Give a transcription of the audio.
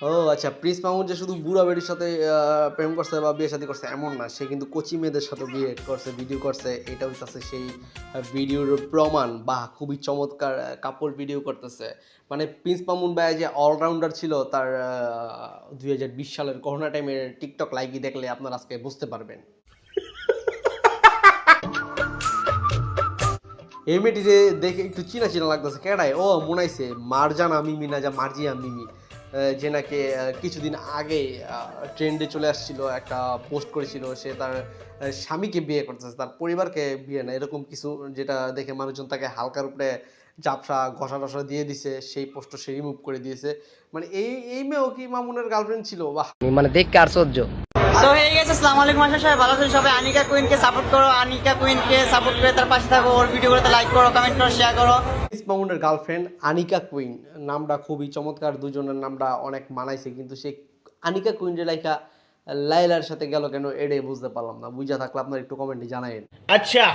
ও আচ্ছা, প্রিন্স মামুন যে শুধু বুড়া বেডির সাথে প্রেম করছে বা বিয়ে শাদী করছে এমন না, সে কিন্তু কচি মেয়েদের সাথে বিয়ে করছে, ভিডিও করছে। এটা হইতাছে সেই ভিডিওর প্রমাণ। বা খুবই চমৎকার কাপড় ভিডিও করতেছে। মানে প্রিন্স মামুন ভাই যে অলরাউন্ডার ছিল, তার 2020 সালের করোনা টাইমের টিকটক লাইকই দেখলে আপনারা আজকে বুঝতে পারবেন। এই মেয়েটিরে দেখে একটু চিনা চিনা লাগতেছে, কেডায়? ও মনাইছে মারজানা মিমি, না যা মার্জিয়া মিমি, যে নাকি কিছুদিন আগে ট্রেন্ডে চলে আসছিল, একটা পোস্ট করেছিল সে তার স্বামীকে বিয়ে করতেছে, তার পরিবারকে বিয়ে না, এরকম কিছু, যেটা দেখে মানুষজন তাকে হালকার উপরে ঝাপসা ঘষা টসা দিয়ে দিছে, সেই পোস্টটা সে রিমুভ করে দিয়েছে। মানে এই মেয়েও কি মামুনের গার্লফ্রেন্ড ছিল? বাহ! মানে দেখতে আশ্চর্য। তো হয়ে গেছে। আসসালামু আলাইকুম আশা সবাই ভালো আছেন। সবাই আনিকা কুইনকে সাপোর্ট করো, আনিকা কুইনকে সাপোর্ট করে তার পাশে থাকো, ওর ভিডিওগুলোতে লাইক করো, কমেন্ট করো, শেয়ার করো। প্রিন্স মামুনের গার্লফ্রেন্ড আনিকা কুইন, নামটা খুবই চমৎকার, দুজনের নামটা অনেক মানাইছে, কিন্তু সে আনিকা কুইন যে লাইকা লাইলার সাথে গেল কেন, এটাই বুঝতে পারলাম না। বুঝা থাকলে আপনার একটু কমেন্টে জানাইন। अच्छा